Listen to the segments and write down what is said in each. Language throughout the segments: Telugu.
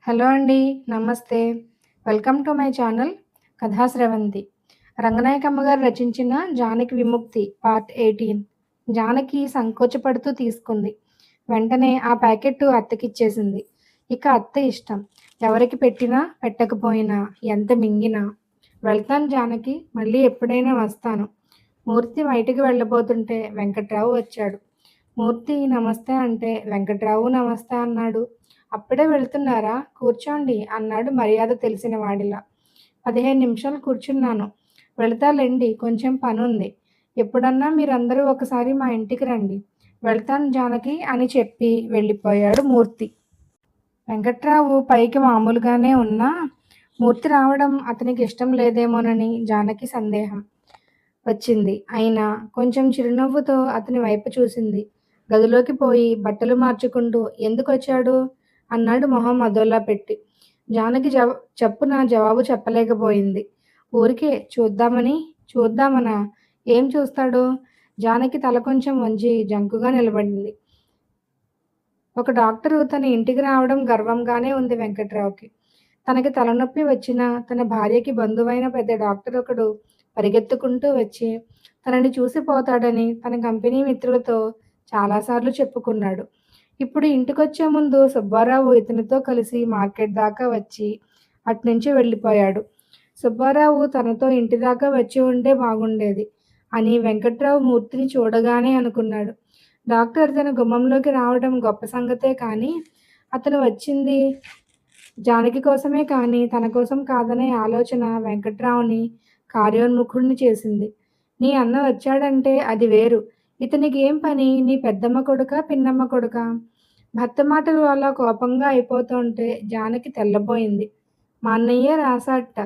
హలో అండి. నమస్తే. Welcome to my channel Kathasravanthi. Ranganayakamma గారు రచించిన 'జానకి విముక్తి' పార్ట్ 18. జానకి సంకోచపడుతూ తీసుకుంది. వెంటనే ఆ ప్యాకెట్టు అత్తకిచ్చేసింది. ఇక అత్త ఇష్టం. ఎవరికి పెట్టినా, పెట్టకపోయినా, ఎంత మింగినా. వెళ్తాను జానకి. మళ్ళీ ఎప్పుడైనా వస్తాను. మూర్తి బయటికి వెళ్ళబోతుంటే వెంకట్రావు వచ్చాడు. మూర్తి నమస్తే అంటే వెంకట్రావు నమస్తే అన్నాడు. అప్పుడే వెళ్తున్నారా? కూర్చోండి అన్నాడు మర్యాద తెలిసిన వాడిలా. 15 నిమిషాలు కూర్చున్నాను. వెళతాలెండి, కొంచెం పనుంది. ఎప్పుడన్నా మీరందరూ ఒకసారి మా ఇంటికి రండి. వెళ్తాను జానకి అని చెప్పి వెళ్ళిపోయాడు మూర్తి. వెంకట్రావు పైకి మామూలుగానే ఉన్నా మూర్తి రావడం అతనికి ఇష్టం లేదేమోనని జానకి సందేహం వచ్చింది. అయినా కొంచెం చిరునవ్వుతో అతని వైపు చూసింది. గదిలోకి పోయి బట్టలు మార్చుకుంటూ ఎందుకొచ్చాడు? అన్నాడు మొహం అదోలా పెట్టి. జానకి చప్పున జవాబు చెప్పలేకపోయింది. ఊరికే చూద్దామని. చూద్దామనా? ఏం చూస్తాడు? జానకి తల కొంచెం వంచి జంకుగా నిలబడింది. ఒక డాక్టరు తన ఇంటికి రావడం గర్వంగానే ఉంది వెంకట్రావుకి. తనకి తలనొప్పి వచ్చినా తన భార్యకి బంధువైన పెద్ద డాక్టర్ ఒకడు పరిగెత్తుకుంటూ వచ్చి తనని చూసి పోతాడని తన కంపెనీ మిత్రులతో చాలాసార్లు చెప్పుకున్నాడు. ఇప్పుడు ఇంటికొచ్చే ముందు సుబ్బారావు ఇతనితో కలిసి మార్కెట్ దాకా వచ్చి అట్నుంచి వెళ్ళిపోయాడు. సుబ్బారావు తనతో ఇంటి దాకా వచ్చి ఉంటే బాగుండేది అని వెంకట్రావు మూర్తిని చూడగానే అనుకున్నాడు. డాక్టర్ తన గుమ్మంలోకి రావడం గొప్ప సంగతే కానీ అతను వచ్చింది జానకి కోసమే కానీ తన కోసం కాదనే ఆలోచన వెంకట్రావుని కార్యోన్ముఖుడిని చేసింది. నీ అన్న వచ్చాడంటే అది వేరు. ఇతనికి ఏం పని? నీ పెద్దమ్మ కొడుకా, పిన్నమ్మ కొడుకా? భర్త మాటలు అలా కోపంగా అయిపోతుంటే జానకి తెల్లబోయింది. మా అన్నయ్యే రాసాట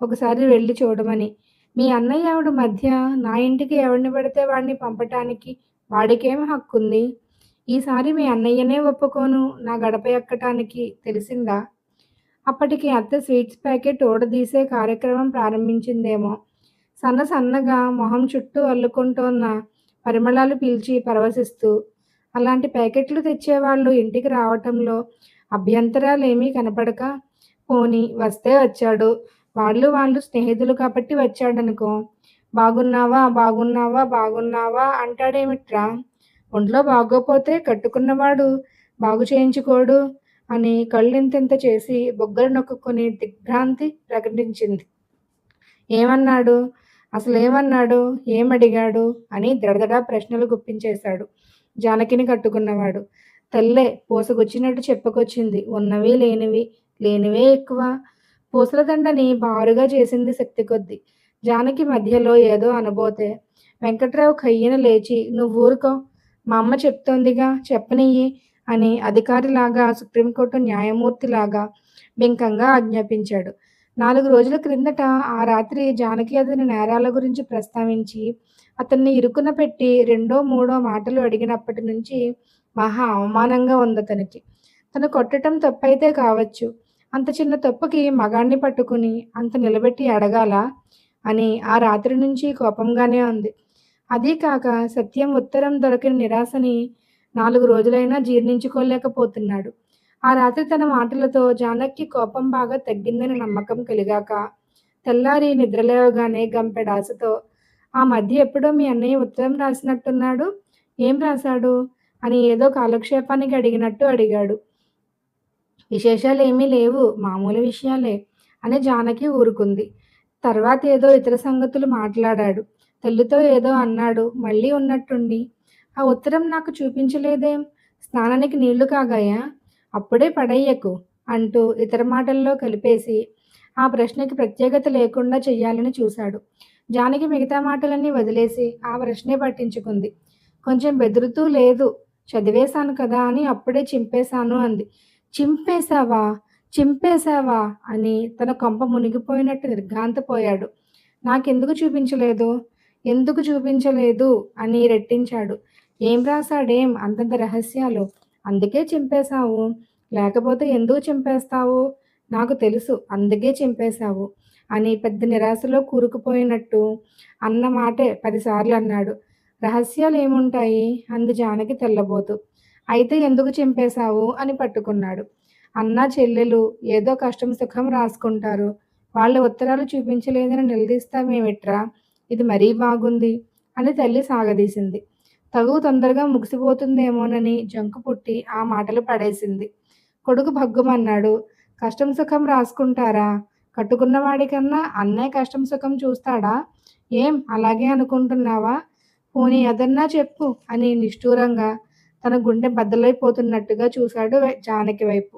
ఒకసారి వెళ్ళి చూడమని. మీ అన్నయ్య ఆవిడ మధ్య నా ఇంటికి ఎవరిని పెడితే వాడిని పంపటానికి వాడికేం హక్కుంది? ఈసారి మీ అన్నయ్యనే ఒప్పుకోను నా గడప ఎక్కటానికి, తెలిసిందా? అప్పటికి అత్త స్వీట్స్ ప్యాకెట్ ఊడదీసే కార్యక్రమం ప్రారంభించిందేమో. సన్నగా మొహం చుట్టూ అల్లుకుంటోన్న పరిమళాలు పీల్చి పరవశిస్తూ. అలాంటి ప్యాకెట్లు తెచ్చేవాళ్ళు ఇంటికి రావటంలో అభ్యంతరాలేమీ కనపడక, పోనీ వస్తే వచ్చాడు, వాళ్ళు స్నేహితులు కాబట్టి వచ్చాడనుకో, బాగున్నావా బాగున్నావా బాగున్నావా అంటాడేమిట్రా? ఒంట్లో బాగోపోతే కట్టుకున్నవాడు బాగు చేయించుకోడు అని కళ్ళింతింత చేసి బొగ్గలు నొక్కుని దిగ్భ్రాంతి ప్రకటించింది. ఏమన్నాడు? అసలేమన్నాడు? ఏమడిగాడు? అని దడదడా ప్రశ్నలు గుప్పించేశాడు జానకిని కట్టుకున్నవాడు. తల్లే పూసగుచ్చినట్టు చెప్పుకొచ్చింది. ఉన్నవి లేనివి, లేనివే ఎక్కువ. పూసల దండని బారుగా చేసింది శక్తి కొద్దీ. జానకి మధ్యలో ఏదో అనబోతే వెంకట్రావు కయ్యన లేచి నువ్వూరుకో, మా అమ్మ చెప్తోందిగా, చెప్పనియ్యి అని అధికారిలాగా సుప్రీంకోర్టు న్యాయమూర్తిలాగా బింకంగా ఆజ్ఞాపించాడు. 4 రోజుల క్రిందట ఆ రాత్రి జానకి అతని నేరాల గురించి ప్రస్తావించి అతన్ని ఇరుకున పెట్టి రెండో మూడో మాటలు అడిగినప్పటి నుంచి మహా అవమానంగా ఉందతనికి. తను కొట్టటం తప్పైతే కావచ్చు. అంత చిన్న తప్పుకి మగాణ్ణి పట్టుకుని అంత నిలబెట్టి అడగాలా అని ఆ రాత్రి నుంచి కోపంగానే ఉంది. అదీ కాక సత్యం ఉత్తరం దొరికిన నిరాశని 4 రోజులైనా జీర్ణించుకోలేకపోతున్నాడు. ఆ రాత్రి తన మాటలతో జానకి కోపం బాగా తగ్గిందని నమ్మకం కలిగాక తెల్లారి నిద్రలేవగానే గంపెడాశతో ఆ మధ్య ఎప్పుడో మీ అన్నయ్య ఉత్తరం రాసినట్టున్నాడు. ఏం రాశాడు? అని ఏదో కాలక్షేపానికి అడిగినట్టు అడిగాడు. విశేషాలేమీ లేవు, మామూలు విషయాలే అని జానకి ఊరుకుంది. తర్వాత ఏదో ఇతర సంగతులు మాట్లాడాడు. తల్లితో ఏదో అన్నాడు. మళ్ళీ ఉన్నట్టుండి ఆ ఉత్తరం నాకు చూపించలేదేం? స్నానానికి నీళ్లు కాగాయా? అప్పుడే పడెయ్యకు అంటూ ఇతర మాటల్లో కలిపేసి ఆ ప్రశ్నకి ప్రత్యేకత లేకుండా చెయ్యాలని చూశాడు. జానకి మిగతా మాటలన్నీ వదిలేసి ఆ ప్రశ్నే పట్టించుకుంది. కొంచెం బెదురుతూ లేదు, చదివేశాను కదా అని అప్పుడే చింపేశాను అంది. చింపేశావా? చింపేశావా అని తన కొంప మునిగిపోయినట్టు నిర్ఘాంతపోయాడు. నాకెందుకు చూపించలేదు? ఎందుకు చూపించలేదు అని రెట్టించాడు. ఏం రాశాడేం అంతంత రహస్యాలు? అందుకే చింపేశావు. లేకపోతే ఎందుకు చింపేస్తావు? నాకు తెలుసు, అందుకే చింపేశావు అని పెద్ద నిరాశలో కూరుకుపోయినట్టు అన్న మాటే 10 సార్లు అన్నాడు. రహస్యాలేముంటాయి? అంది జానకి తెల్లబోతూ. అయితే ఎందుకు చింపేశావు అని పట్టుకున్నాడు. అన్నా చెల్లెలు ఏదో కష్టం సుఖం రాసుకుంటారు. వాళ్ళ ఉత్తరాలు చూపించలేదని నిలదీస్తావేమిట్రా? ఇది మరీ బాగుంది అని తల్లి సాగదీసింది. తగువ తొందరగా ముగిసిపోతుందేమోనని జంకు పుట్టి ఆ మాటలు పడేసింది. కొడుకు భగ్గుమన్నాడు. కష్టం సుఖం రాసుకుంటారా? కట్టుకున్న వాడికన్నా అన్నయ్య కష్టం సుఖం చూస్తాడా? ఏం అలాగే అనుకుంటున్నావా? పోనీ అదన్నా చెప్పు అని నిష్ఠూరంగా తన గుండె బద్దలైపోతున్నట్టుగా చూశాడు జానకి వైపు.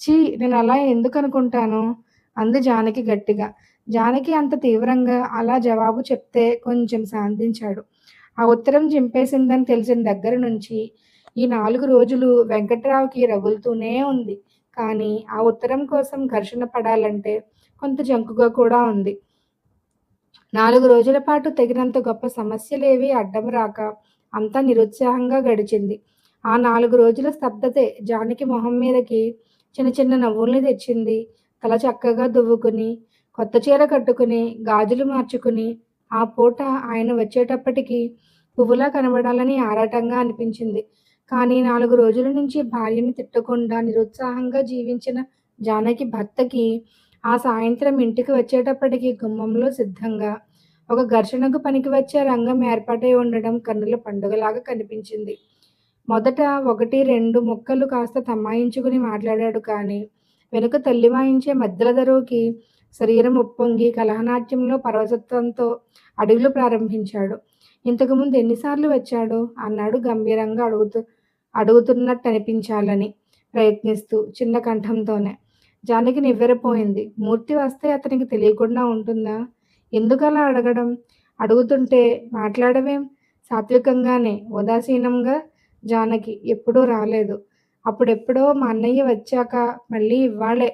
ఛీ! నేనలా ఎందుకనుకుంటాను? అంది జానకి గట్టిగా. జానకి అంత తీవ్రంగా అలా జవాబు చెప్తే కొంచెం శాంతించాడు. ఆ ఉత్తరం చింపేసిందని తెలిసిన దగ్గర నుంచి ఈ 4 రోజులు వెంకట్రావుకి రగులుతూనే ఉంది. కానీ ఆ ఉత్తరం కోసం ఘర్షణ పడాలంటే కొంత జంకుగా కూడా ఉంది. 4 రోజుల పాటు తగినంత గొప్ప సమస్యలేవీ అడ్డం రాక అంతా నిరుత్సాహంగా గడిచింది. ఆ 4 రోజుల స్తబ్దతే జానకి మొహం మీదకి చిన్న చిన్న నవ్వుల్ని తెచ్చింది. తల చక్కగా దువ్వుకుని, కొత్త చీర కట్టుకుని, గాజులు మార్చుకుని, ఆ పూట ఆయన వచ్చేటప్పటికి పువ్వులా కనబడాలని ఆరాటంగా అనిపించింది. కానీ 4 రోజుల నుంచి భార్యని తిట్టకుండా నిరుత్సాహంగా జీవించిన జానకి భర్తకి ఆ సాయంత్రం ఇంటికి వచ్చేటప్పటికి గుమ్మంలో సిద్ధంగా ఒక ఘర్షణకు పనికివచ్చే రంగం ఏర్పాటై ఉండడం కన్నుల పండుగలాగా కనిపించింది. మొదట 1, 2 ముక్కలు కాస్త తమాయించుకుని మాట్లాడాడు కానీ, వెనుక తల్లి వాయించే మద్దెల దరువుకి శరీరం ఉప్పొంగి కలహనాట్యంలో పరవశత్వంతో అడుగులు ప్రారంభించాడు. ఇంతకుముందు ఎన్నిసార్లు వచ్చాడు? అన్నాడు గంభీరంగా అడుగుతున్నట్టనిపించాలని ప్రయత్నిస్తూ చిన్న కంఠంతోనే. జానకి నివ్వెరపోయింది. మూర్తి వస్తే అతనికి తెలియకుండా ఉంటుందా? ఎందుకలా అడగడం? అడుగుతుంటే మాట్లాడవేం? సాత్వికంగానే, ఉదాసీనంగా. జానకి ఎప్పుడూ రాలేదు. అప్పుడెప్పుడో మా అన్నయ్య వచ్చాక మళ్ళీ ఇవ్వాళే.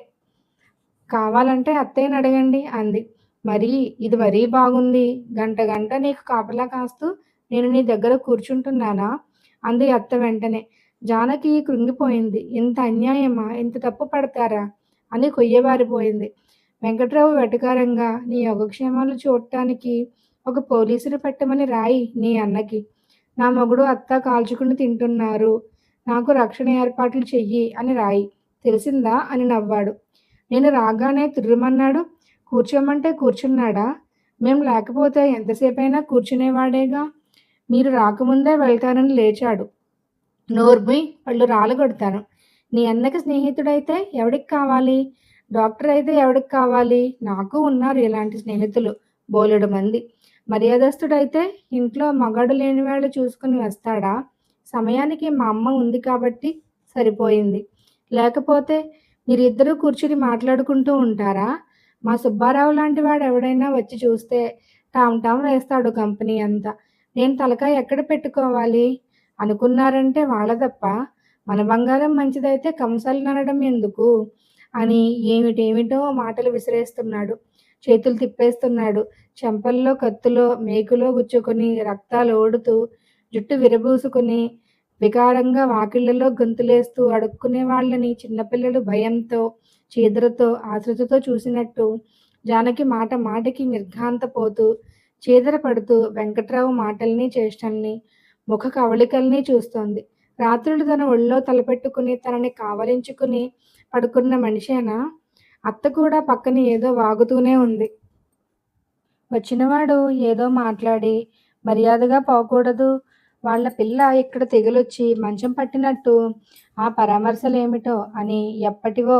కావాలంటే అత్తయ్యనడగండి అంది. ఇది మరీ బాగుంది. గంట గంట నీకు కాపలా కాస్తూ నేను నీ దగ్గర కూర్చుంటున్నానా? అంది అత్త వెంటనే. జానకి కృంగిపోయింది. ఇంత అన్యాయమా? ఇంత తప్పు పడతారా? అని కొయ్యబారిపోయింది. వెంకట్రావు వెటకారంగా నీ యోగక్షేమాలు చూడటానికి ఒక పోలీసుని పెట్టమని రాయి నీ అన్నకి. నా మొగుడు అత్త కాల్చుకుని తింటున్నారు. నాకు రక్షణ ఏర్పాట్లు చెయ్యి అని రాయి. తెలిసిందా? అని నవ్వాడు. నేను రాగానే తుర్రుమన్నాడు. కూర్చోమంటే కూర్చున్నాడా? మేం లేకపోతే ఎంతసేపైనా కూర్చునేవాడేగా. మీరు రాకముందే వెళ్తానని లేచాడు. నోర్ముయ్, పళ్ళు రాలగొడతాను. నీ అన్నకి స్నేహితుడైతే ఎవడికి కావాలి? డాక్టర్ అయితే ఎవడికి కావాలి? నాకు ఉన్నారు ఇలాంటి స్నేహితులు బోలెడు మంది. మర్యాదస్తుడైతే ఇంట్లో మగాడు లేనివాళ్ళు చూసుకుని వస్తాడా? సమయానికి మా అమ్మ ఉంది కాబట్టి సరిపోయింది. లేకపోతే మీరిద్దరూ కూర్చుని మాట్లాడుకుంటూ ఉంటారా? మా సుబ్బారావు లాంటి వాడు ఎవడైనా వచ్చి చూస్తే టామ్ టామ్ వేస్తాడు కంపెనీ అంతా. నేను తలకాయ ఎక్కడ పెట్టుకోవాలి? అనుకున్నారంటే వాళ్ళ తప్ప. మన బంగారం మంచిదైతే కంసాలిననడం ఎందుకు? అని ఏమిటేమిటో మాటలు విసిరేస్తున్నాడు. చేతులు తిప్పేస్తున్నాడు. చెంపల్లో కత్తులో మేకులో గుచ్చుకుని రక్తాలోడుతూ జుట్టు విరబూసుకుని వికారంగా వాకిళ్లలో గొంతులేస్తూ అడుక్కునే వాళ్ళని చిన్నపిల్లలు భయంతో, చీదరతో, ఆతృతతో చూసినట్టు జానకి మాట మాటకి నిర్ఘాంతపోతూ, చీదరపడుతూ వెంకట్రావు మాటల్ని, చేష్టల్ని, ముఖ కవళికల్ని చూస్తోంది. రాత్రులు తన ఒళ్ళో తలపెట్టుకుని తనని కావలించుకుని పడుకున్న మనిషేనా? అత్త కూడా పక్కన ఏదో వాగుతూనే ఉంది. వచ్చినవాడు ఏదో మాట్లాడి మర్యాదగా పోకూడదు. వాళ్ళ పిల్ల ఇక్కడ తెగులొచ్చి మంచం పట్టినట్టు ఆ పరామర్శలేమిటో అని ఎప్పటివో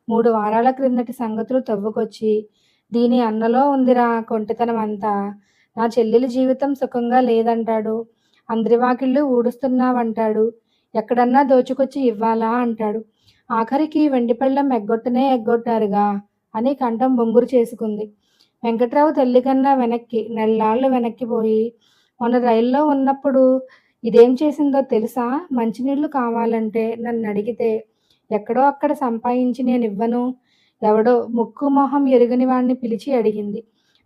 3 వారాల క్రిందటి సంగతులు తవ్వుకొచ్చి దీని అన్నలో ఉందిరా కొంటెతనం అంతా. నా చెల్లెలి జీవితం సుఖంగా లేదంటాడు. అందరి వాకిళ్ళు ఊడుస్తున్నావంటాడు. ఎక్కడన్నా దోచుకొచ్చి ఇవ్వాలా అంటాడు. ఆఖరికి వెండి పళ్ళెం ఎగ్గొట్టారుగా అని కంఠం బొంగురు చేసుకుంది. వెంకట్రావు తల్లికన్నా వెనక్కి నెల్లాళ్ళు వెనక్కిపోయి మొన్న రైల్లో ఉన్నప్పుడు ఇదేం చేసిందో తెలుసా? మంచినీళ్లు కావాలంటే నన్నడిగితే ఎక్కడో అక్కడ సంపాదించి నేనివ్వను. ఎవడో ముక్కు మొహం ఎరుగని వాడిని పిలిచి అడిగింది.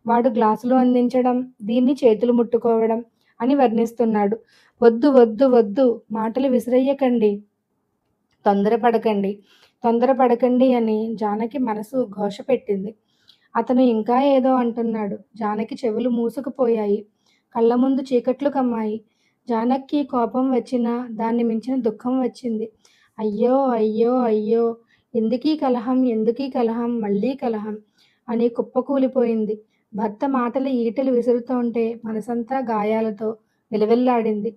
వాడు గ్లాసులు అందించడం, దీన్ని చేతులు ముట్టుకోవడం అని వర్ణిస్తున్నాడు. వద్దు వద్దు వద్దు, మాటలు విసిరెయ్యకండి, తొందరపడకండి అని జానకి మనసు ఘోష పెట్టింది. అతను ఇంకా ఏదో అంటున్నాడు. జానకి చెవులు మూసుకుపోయాయి. కళ్ళ ముందు చీకట్లు కమ్మాయి. జానకి కోపం వచ్చినా దాన్ని మించిన దుఃఖం వచ్చింది. అయ్యో అయ్యో అయ్యో, ఎందుకీ కలహం, ఎందుకీ కలహం, మళ్ళీ కలహం అని కుప్పకూలిపోయింది. భర్త మాటలు ఈటెలు విసురుతోంటే మనసంతా గాయాలతో విలవిల్లాడింది.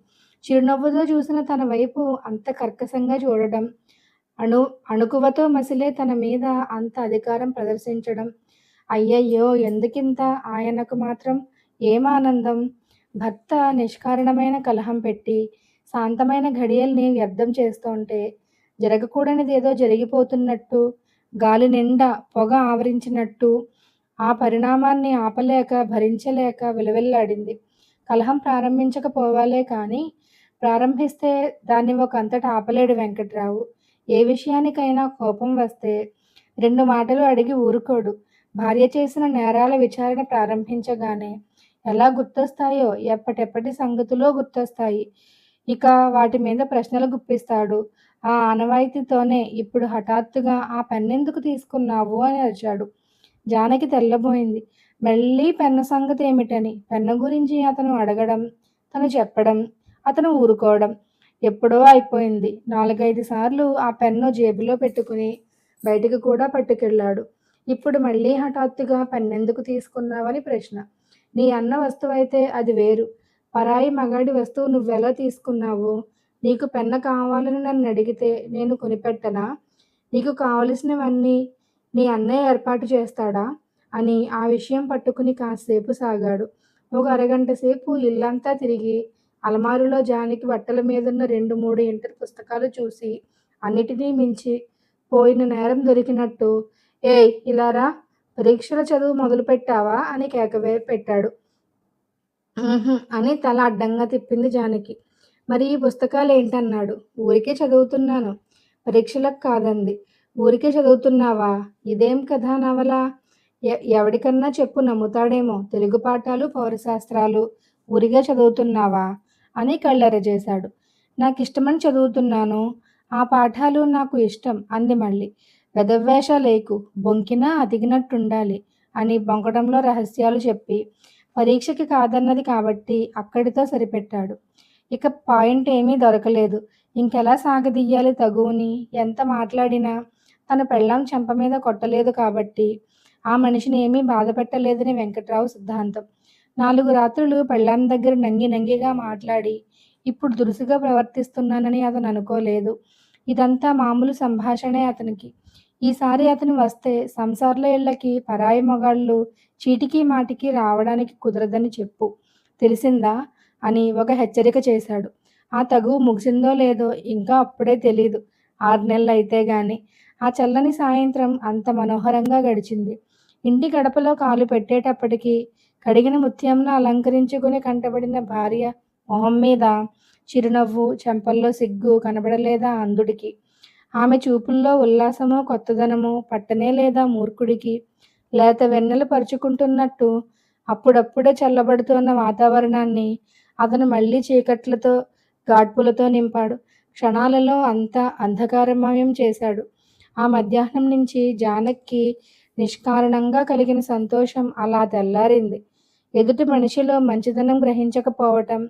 చిరునవ్వుతో చూసిన తన వైపు అంత కర్కశంగా చూడడం, అణు అణకువతో మసిలే తన మీద అంత అధికారం ప్రదర్శించడం. అయ్యయ్యో! ఎందుకింత? ఆయనకు మాత్రం ఏం ఆనందం? భర్త నిష్కారణమైన కలహం పెట్టి, శాంతమైన ఘడియల్ని వ్యర్థం చేస్తోంటే, జరగకూడనిదేదో జరిగిపోతున్నట్టు, గాలి నిండా పొగ ఆవరించినట్టు, ఆ పరిణామాన్ని ఆపలేక, భరించలేక విలవిల్లాడింది. కలహం ప్రారంభించకపోవాలే కానీ, ప్రారంభిస్తే దాన్ని ఒకంతట ఆపలేడు వెంకట్రావు. ఏ విషయానికైనా కోపం వస్తే 2 మాటలు అడిగి ఊరుకోడు. భార్య చేసిన నేరాల విచారణ ప్రారంభించగానే ఎలా గుర్తొస్తాయో ఎప్పటెప్పటి సంగతులో గుర్తొస్తాయి. ఇక వాటి మీద ప్రశ్నలు గుప్పిస్తాడు. ఆ ఆనవాయితీతోనే ఇప్పుడు హఠాత్తుగా ఆ పెన్నెందుకు తీసుకున్నావు అని అరిచాడు. జానకి తెల్లబోయింది. మళ్ళీ పెన్ను సంగతేమిటని. పెన్ను గురించి అతను అడగడం, తను చెప్పడం, అతను ఊరుకోవడం. ఎప్పుడో అయిపోయింది. 4, 5 సార్లు ఆ పెన్ను జేబులో పెట్టుకుని బయటికి కూడా పట్టుకెళ్ళాడు. ఇప్పుడు మళ్ళీ హఠాత్తుగా పెన్నెందుకు తీసుకున్నావని ప్రశ్న. నీ అన్న వస్తువైతే అది వేరు. పరాయి మగాడి వస్తువు నువ్వెలా తీసుకున్నావు? నీకు పెన్ను కావాలని నన్నడిగితే నేను కొనిపెట్టనా? నీకు కావలసినవన్నీ నీ అన్నయ్య ఏర్పాటు చేస్తాడా? అని ఆ విషయం పట్టుకుని కాసేపు సాగాడు. ఒక అరగంట సేపు ఇల్లంతా తిరిగి అలమారులో జానకి బట్టల మీదున్న 2, 3 ఇంటర్ పుస్తకాలు చూసి అన్నిటినీ మించి పోయిన నేరం దొరికినట్టు ఏయ్ ఇలా రా! పరీక్షల చదువు మొదలుపెట్టావా? అని పెట్టాడు. అని తల అడ్డంగా తిప్పింది జానకి. మరి ఈ పుస్తకాలేంటన్నాడు. ఊరికే చదువుతున్నాను. పరీక్షలకు కాదంది. ఊరికే చదువుతున్నావా? ఇదేం కథా నవలా? ఎవడికన్నా చెప్పు నమ్ముతాడేమో. తెలుగు పాఠాలు, పౌరశాస్త్రాలు ఊరికే చదువుతున్నావా? అని కళ్ళెర్రజేశాడు. నాకిష్టమని చదువుతున్నాను. ఆ పాఠాలు నాకు ఇష్టం అంది మళ్ళీ. వెధవేషాలేకు, బొంకినా అతికినట్టుండాలి అని బొంకడంలో రహస్యాలు చెప్పి పరీక్షకి కాదన్నది కాబట్టి అక్కడితో సరిపెట్టాడు. ఇక పాయింట్ ఏమీ దొరకలేదు. ఇంకెలా సాగదీయాలి తగువుని? ఎంత మాట్లాడినా తన పెళ్ళాం చెంప మీద కొట్టలేదు కాబట్టి ఆ మనిషిని ఏమీ బాధపెట్టలేదని వెంకట్రావు సిద్ధాంతం. 4 రాత్రులు పెళ్ళాం దగ్గర నంగిగా మాట్లాడి ఇప్పుడు దురుసుగా ప్రవర్తిస్తున్నానని అతను అనుకోలేదు. ఇదంతా మామూలు సంభాషణే అతనికి. ఈసారి అతను వస్తే సంసార్ల ఇళ్ళకి పరాయి మగాళ్ళు చీటికి మాటికి రావడానికి కుదరదని చెప్పు. తెలిసిందా? అని ఒక హెచ్చరిక చేశాడు. ఆ తగువు ముగిసిందో లేదో ఇంకా అప్పుడే తెలీదు. 6 నెలలైతే గాని. ఆ చల్లని సాయంత్రం అంత మనోహరంగా గడిచింది. ఇంటి గడపలో కాలు పెట్టేటప్పటికి కడిగిన ముత్యంలా అలంకరించుకుని కంటబడిన భార్య మొహం మీద చిరునవ్వు, చెంపల్లో సిగ్గు కనబడలేదా అంధుడికి? ఆమె చూపుల్లో ఉల్లాసమో, కొత్తదనమో పట్టనే లేదా మూర్ఖుడికి? లేత వెన్నెల పరుచుకుంటున్నట్టు అప్పుడప్పుడే చల్లబడుతోన్న వాతావరణాన్ని అతను మళ్ళీ చీకట్లతో, గాడ్పులతో నింపాడు. క్షణాలలో అంతా అంధకారమయం చేశాడు. ఆ మధ్యాహ్నం నుంచి జానకి నిష్కారణంగా కలిగిన సంతోషం అలా తెల్లారింది. ఎదుటి మనిషిలో మంచితనం గ్రహించకపోవటం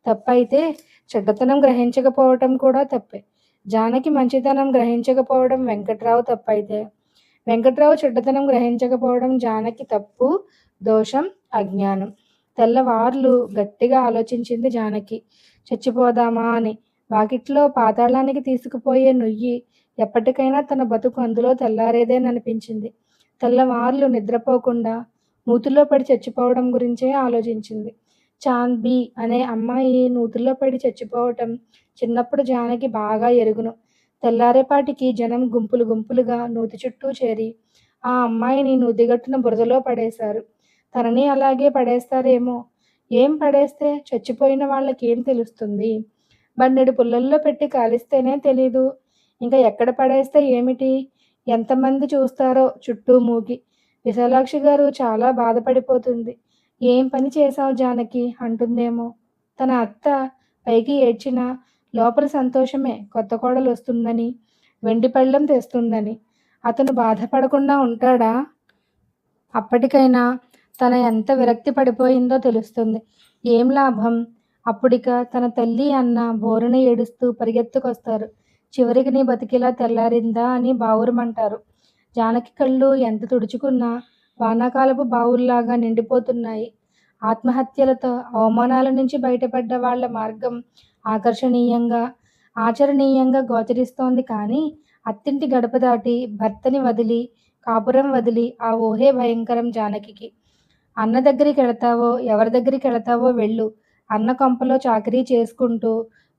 తప్పైతే, చెడ్డతనం గ్రహించకపోవటం కూడా తప్పే. జానకి మంచితనం గ్రహించకపోవడం వెంకట్రావు తప్పైతే, వెంకట్రావు చెడ్డతనం గ్రహించకపోవడం జానకి తప్పు, దోషం, అజ్ఞానం. తెల్లవార్లు గట్టిగా ఆలోచించింది జానకి. చచ్చిపోదామా అని. వాకిట్లో పాతాళానికి తీసుకుపోయే నుయ్యి ఎప్పటికైనా తన బతుకు అందులో తెల్లారేదేననిపించింది. తెల్లవార్లు నిద్రపోకుండా నూతిలో పడి చచ్చిపోవడం గురించే ఆలోచించింది. చాంద్బీ అనే అమ్మాయి నూతిలో పడి చచ్చిపోవటం చిన్నప్పుడు జానకి బాగా ఎరుగును. తెల్లారేపాటికి జనం గుంపులు గుంపులుగా నూతి చుట్టూ చేరి ఆ అమ్మాయిని నూతిగట్టున బురదలో పడేశారు. తనని అలాగే పడేస్తారేమో. ఏం పడేస్తే? చచ్చిపోయిన వాళ్ళకేం తెలుస్తుంది? బండెడు పుల్లల్లో పెట్టి కాలిస్తేనే తెలీదు. ఇంకా ఎక్కడ పడేస్తే ఏమిటి? ఎంతమంది చూస్తారో చుట్టూ మూగి. విశాలాక్షి గారు చాలా బాధపడిపోతుంది. ఏం పని చేశావు జానకి అంటుందేమో. తన అత్త పైకి ఏడ్చినా లోపల సంతోషమే. కొత్త కోడలు వస్తుందని, వెండి పళ్ళెం తెస్తుందని. అతను బాధపడకుండా ఉంటాడా? అప్పటికైనా తన ఎంత విరక్తి పడిపోయిందో తెలుస్తుంది. ఏం లాభం? అప్పుడిక తన తల్లి, అన్న బోరున ఏడుస్తూ పరిగెత్తుకొస్తారు. చివరికి నీ బతికిలా తెల్లారిందా అని బావురుమంటారు. జానకి కళ్ళు ఎంత తుడుచుకున్నా వానాకాలపు బావుల్లాగా నిండిపోతున్నాయి. ఆత్మహత్యలతో, అవమానాల నుంచి బయటపడ్డ వాళ్ళ మార్గం ఆకర్షణీయంగా, ఆచరణీయంగా గోచరిస్తోంది కానీ, అత్తింటి గడప దాటి, భర్తని వదిలి, కాపురం వదిలి ఆ ఊహే భయంకరం జానకికి. అన్న దగ్గరికెళతావో, ఎవరి దగ్గరికెళతావో వెళ్ళు. అన్న కొంపలో చాకిరీ చేసుకుంటూ,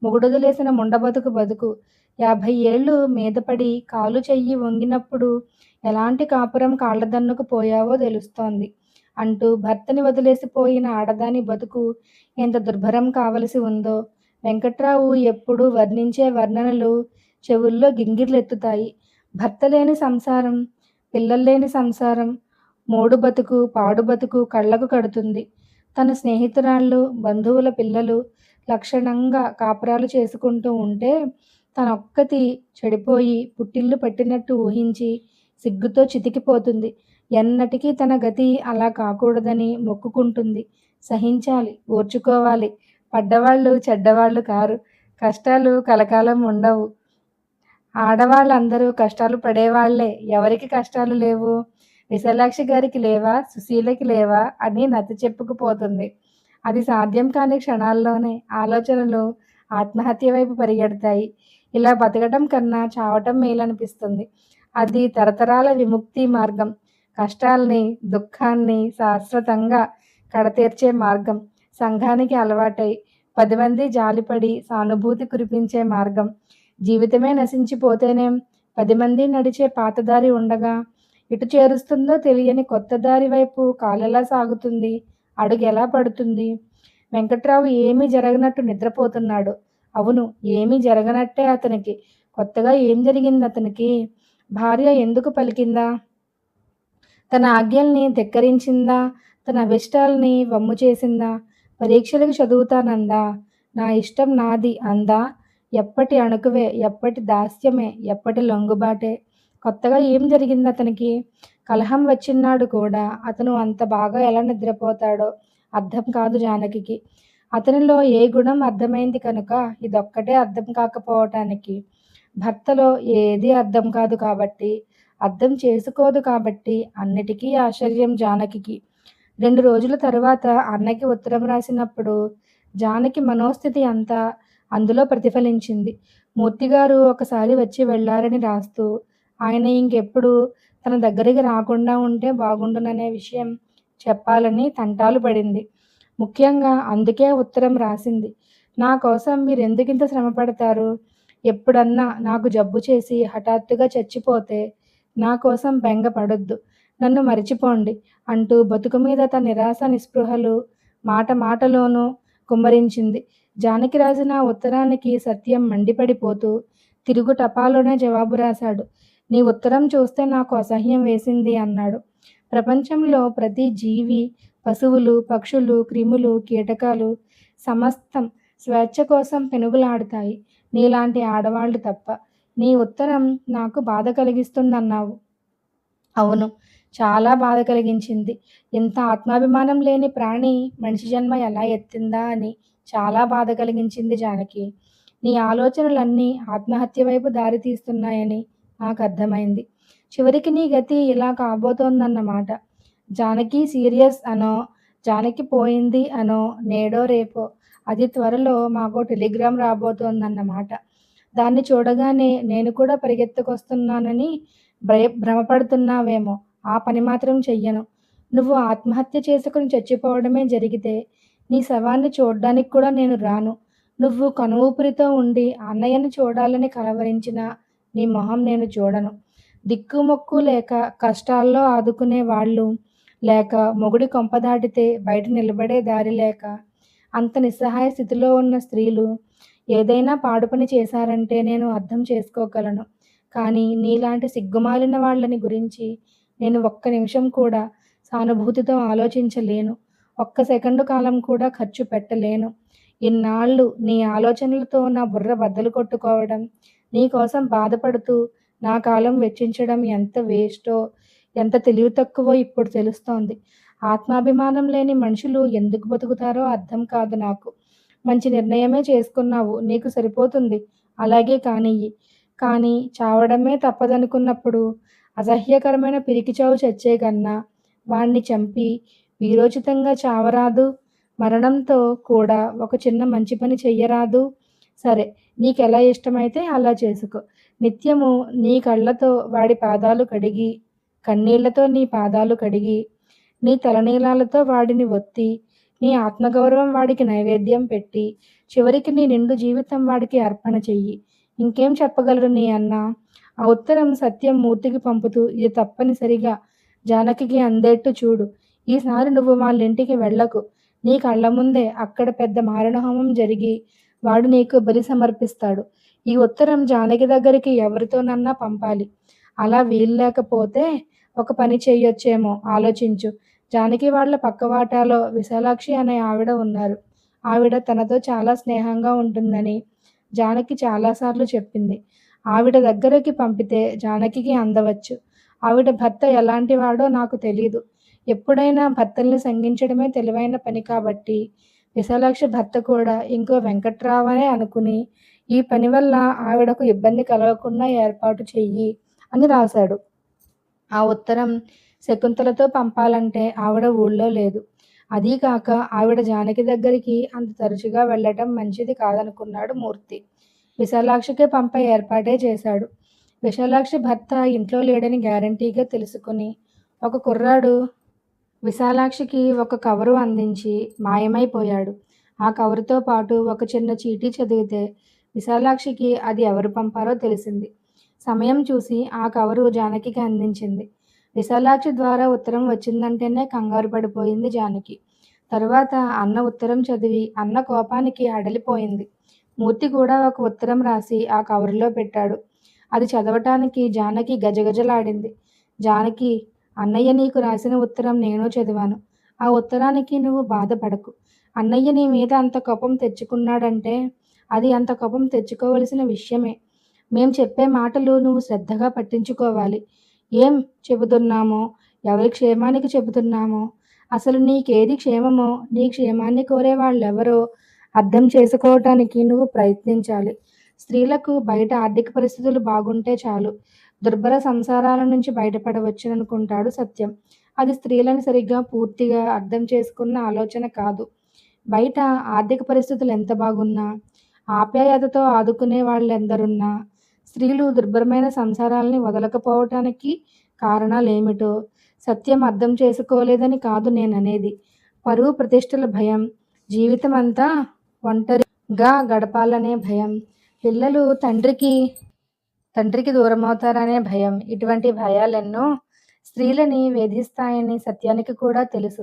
మొగుడొదిలేసిన ముండబతుకు బతుకు. 50 ఏళ్ళు మీద పడి, కాలు చెయ్యి వంగినప్పుడు ఎలాంటి కాపురం కాళ్ళదన్నుకు పోయావో తెలుస్తోంది అంటూ భర్తని వదిలేసిపోయిన ఆడదాని బతుకు ఎంత దుర్భరం కావలసి ఉందో వెంకట్రావు ఎప్పుడూ వర్ణించే వర్ణనలు చెవుల్లో గింగిర్లెత్తుతాయి. భర్త లేని సంసారం, పిల్లల్లేని సంసారం, మోడు బతుకు, పాడు బతుకు కళ్ళకు కడుతుంది. తన స్నేహితురాళ్ళు, బంధువుల పిల్లలు లక్షణంగా కాపురాలు చేసుకుంటూ ఉంటే తనొక్కతి చెడిపోయి పుట్టిల్లు పట్టినట్టు ఊహించి సిగ్గుతో చితికిపోతుంది. ఎన్నటికీ తన గతి అలా కాకూడదని మొక్కుకుంటుంది. సహించాలి, ఓర్చుకోవాలి. పడ్డవాళ్ళు చెడ్డవాళ్ళు కారు. కష్టాలు కలకాలం ఉండవు. ఆడవాళ్ళందరూ కష్టాలు పడేవాళ్లే. ఎవరికి కష్టాలు లేవు? విశాలాక్షి గారికి లేవా? సుశీలకి లేవా? అని నచ్చ చెప్పుకుపోతుంది. అది సాధ్యం కాని క్షణాల్లోనే ఆలోచనలు ఆత్మహత్య వైపు పరిగెడతాయి. ఇలా బతకటం కన్నా చావటం మేలనిపిస్తుంది. అది తరతరాల విముక్తి మార్గం. కష్టాల్ని, దుఃఖాన్ని శాశ్వతంగా కడతీర్చే మార్గం. సంఘానికి అలవాటై 10 మంది జాలిపడి సానుభూతి కురిపించే మార్గం. జీవితమే నశించిపోతేనేం, 10 మంది నడిచే పాతదారి ఉండగా ఎటు చేరుస్తుందో తెలియని కొత్త దారి వైపు కాలెలా సాగుతుంది? అడుగెలా పడుతుంది? వెంకట్రావు ఏమీ జరగనట్టు నిద్రపోతున్నాడు. అవును, ఏమీ జరగనట్టే అతనికి. కొత్తగా ఏం జరిగింది అతనికి? భార్య ఎందుకు పలికిందా? తన ఆజ్ఞల్ని ధిక్కరించిందా? తన అభిష్టాల్ని వమ్ము చేసిందా? పరీక్షలకు చదువుతానందా? నా ఇష్టం నాది అందా? ఎప్పటి అణకువే, ఎప్పటి దాస్యమే, ఎప్పటి లొంగుబాటే. కొత్తగా ఏం జరిగింది అతనికి? కలహం వచ్చినాడు కూడా అతను అంత బాగా ఎలా నిద్రపోతాడో అర్థం కాదు జానకికి. అతనిలో ఏ గుణం అర్థమైంది కనుక ఇదొక్కటే అర్థం కాకపోవటానికి. భర్తలో ఏదీ అర్థం కాదు కాబట్టి, అర్థం చేసుకోదు కాబట్టి అన్నిటికీ ఆశ్చర్యం జానకికి. 2 రోజుల తరువాత అన్నకి ఉత్తరం రాసినప్పుడు జానకి మనోస్థితి అంతా అందులో ప్రతిఫలించింది. మూర్తిగారు ఒకసారి వచ్చి వెళ్ళారని రాస్తూ, ఆయన ఇంకెప్పుడు తన దగ్గరికి రాకుండా ఉంటే బాగుండుననే విషయం చెప్పాలని తంటాలు పడింది. ముఖ్యంగా అందుకే ఉత్తరం రాసింది. నా కోసం మీరెందుకింత శ్రమ పడతారు? ఎప్పుడన్నా నాకు జబ్బు చేసి హఠాత్తుగా చచ్చిపోతే నా కోసం బెంగ పడొద్దు. నన్ను మరిచిపోండి అంటూ బతుకు మీద తన నిరాశ నిస్పృహలు మాట మాటలోనూ కుమ్మరించింది. జానకి రాసిన ఉత్తరానికి సత్యం మండిపడిపోతూ తిరుగు టపాలోనే జవాబు రాశాడు. నీ ఉత్తరం చూస్తే నాకు అసహ్యం వేసింది అన్నాడు. ప్రపంచంలో ప్రతి జీవి, పశువులు, పక్షులు, క్రిములు, కీటకాలు సమస్తం స్వేచ్ఛ కోసం పెనుగులాడుతాయి, నీలాంటి ఆడవాళ్లు తప్ప. నీ ఉత్తరం నాకు బాధ కలిగిస్తుందన్నావు. అవును, చాలా బాధ కలిగించింది. ఇంత ఆత్మాభిమానం లేని ప్రాణి మనిషి జన్మ ఎలా ఎత్తిందా అని చాలా బాధ కలిగించింది జానకి. నీ ఆలోచనలన్నీ ఆత్మహత్య వైపు దారి తీస్తున్నాయని నాకు అర్థమైంది. చివరికి నీ గతి ఇలా కాబోతోందన్నమాట. జానకి సీరియస్ అనో, జానకి పోయింది అనో నేడో రేపో అతి త్వరలో మాకో టెలిగ్రామ్ రాబోతోందన్నమాట. దాన్ని చూడగానే నేను కూడా పరిగెత్తుకొస్తున్నానని భ్రమపడుతున్నావేమో. ఆ పని మాత్రం చెయ్యను. నువ్వు ఆత్మహత్య చేసుకుని చచ్చిపోవడమే జరిగితే నీ శవాన్ని చూడ్డానికి కూడా నేను రాను. నువ్వు కనుఊపిరితో ఉండి అన్నయ్యని చూడాలని కలవరించిన నీ మొహం నేను చూడను. దిక్కుమొక్కు లేక కష్టాల్లో ఆదుకునే వాళ్ళు లేక, మొగుడి కొంప దాటితే బయట నిలబడే దారి లేక అంత నిస్సహాయ స్థితిలో ఉన్న స్త్రీలు ఏదైనా పాడు పని చేశారంటే నేను అర్థం చేసుకోగలను. కానీ నీలాంటి సిగ్గుమాలిన వాళ్ళని గురించి నేను ఒక్క నిమిషం కూడా సానుభూతితో ఆలోచించలేను. ఒక్క సెకండు కాలం కూడా ఖర్చు పెట్టలేను. ఇన్నాళ్ళు నీ ఆలోచనలతో నా బుర్ర బద్దలు కొట్టుకోవడం, నీ కోసం బాధపడుతూ నా కాలం వెచ్చించడం ఎంత వేస్టో, ఎంత తెలివి తక్కువో ఇప్పుడు తెలుస్తోంది. ఆత్మాభిమానం లేని మనుషులు ఎందుకు బతుకుతారో అర్థం కాదు నాకు. మంచి నిర్ణయమే చేసుకున్నావు. నీకు సరిపోతుంది. అలాగే కానియ్యి. కానీ చావడమే తప్పదనుకున్నప్పుడు అసహ్యకరమైన పిరికి చావు చచ్చే కన్నా వాణ్ణి చంపి వీరోచితంగా చావరాదు? మరణంతో కూడా ఒక చిన్న మంచి పని చెయ్యరాదు? సరే, నీకెలా ఇష్టమైతే అలా చేసుకో. నిత్యము నీ కళ్ళతో వాడి పాదాలు కడిగి, కన్నీళ్లతో నీ పాదాలు కడిగి, నీ తలనీలాలతో వాడిని ఒత్తి, నీ ఆత్మగౌరవం వాడికి నైవేద్యం పెట్టి, చివరికి నీ నిండు జీవితం వాడికి అర్పణ చెయ్యి. ఇంకేం చెప్పగలరు నీ అన్న? ఆ ఉత్తరం సత్యం మూర్తికి పంపుతూ, ఇది తప్పనిసరిగా జానకికి అందేట్టు చూడు. ఈసారి నువ్వు వాళ్ళింటికి వెళ్ళకు. నీ కళ్ళ ముందే అక్కడ పెద్ద మారణహోమం జరిగి వాడు నీకు బలి సమర్పిస్తాడు. ఈ ఉత్తరం జానకి దగ్గరికి ఎవరితోనన్నా పంపాలి. అలా వీల్లేకపోతే ఒక పని చెయ్యొచ్చేమో ఆలోచించు. జానకి వాళ్ళ పక్కవాటాలో విశాలాక్షి అనే ఆవిడ ఉన్నారు. ఆవిడ తనతో చాలా స్నేహంగా ఉంటుందని జానకి చాలాసార్లు చెప్పింది. ఆవిడ దగ్గరికి పంపితే జానకికి అందవచ్చు. ఆవిడ భర్త ఎలాంటివాడో నాకు తెలీదు. ఎప్పుడైనా భర్తల్ని సంగించడమే తెలివైన పని కాబట్టి విశాలాక్షి భర్త కూడా ఇంకో వెంకట్రావనే అనుకుని ఈ పని వల్ల ఆవిడకు ఇబ్బంది కలగకుండా ఏర్పాటు చెయ్యి అని రాశాడు. ఆ ఉత్తరం శకుంతలతో పంపాలంటే ఆవిడ ఊళ్ళో లేదు. అదీకాక ఆవిడ జానకి దగ్గరికి అంత తరచుగా వెళ్ళటం మంచిది కాదనుకున్నాడు మూర్తి. విశాలాక్షికే పంపే ఏర్పాటే చేశాడు. విశాలాక్షి భర్త ఇంట్లో లేడని గ్యారంటీగా తెలుసుకుని ఒక కుర్రాడు విశాలాక్షికి ఒక కవరు అందించి మాయమైపోయాడు. ఆ కవరుతో పాటు ఒక చిన్న చీటీ చదివితే విశాలాక్షికి అది ఎవరు పంపారో తెలిసింది. సమయం చూసి ఆ కవరు జానకికి అందించింది. విశాలాక్షి ద్వారా ఉత్తరం వచ్చిందంటేనే కంగారు పడిపోయింది జానకి. తరువాత అన్న ఉత్తరం చదివి అన్న కోపానికి అడలిపోయింది. మూర్తి కూడా ఒక ఉత్తరం రాసి ఆ కవరులో పెట్టాడు. అది చదవటానికి జానకి గజగజలాడింది. జానకి, అన్నయ్య నీకు రాసిన ఉత్తరం నేను చదివాను. ఆ ఉత్తరానికి నువ్వు బాధపడకు. అన్నయ్య నీ మీద అంత కోపం తెచ్చుకున్నాడంటే అది అంత కోపం తెచ్చుకోవలసిన విషయమే. మేం చెప్పే మాటలు నువ్వు శ్రద్ధగా పట్టించుకోవాలి. ఏం చెబుతున్నామో, ఎవరి క్షేమానికి చెబుతున్నామో, అసలు నీకేది క్షేమమో, నీ క్షేమాన్ని కోరే వాళ్ళెవరో అర్థం చేసుకోవటానికి నువ్వు ప్రయత్నించాలి. స్త్రీలకు బయట ఆర్థిక పరిస్థితులు బాగుంటే చాలు, దుర్భర సంసారాల నుంచి బయటపడవచ్చుననుకుంటాడు సత్యం. అది స్త్రీలను సరిగ్గా పూర్తిగా అర్థం చేసుకున్న ఆలోచన కాదు. బయట ఆర్థిక పరిస్థితులు ఎంత బాగున్నా, ఆప్యాయతతో ఆదుకునే వాళ్ళెందరున్నా, స్త్రీలు దుర్భరమైన సంసారాల్ని వదలకపోవటానికి కారణాలేమిటో సత్యం అర్థం చేసుకోలేదని కాదు నేననేది. పరువు ప్రతిష్టల భయం, జీవితమంతా ఒంటరిగా గడపాలనే భయం, పిల్లలు తండ్రికి దూరమవుతారనే భయం, ఇటువంటి భయాలెన్నో స్త్రీలని వేధిస్తాయని సత్యానికి కూడా తెలుసు.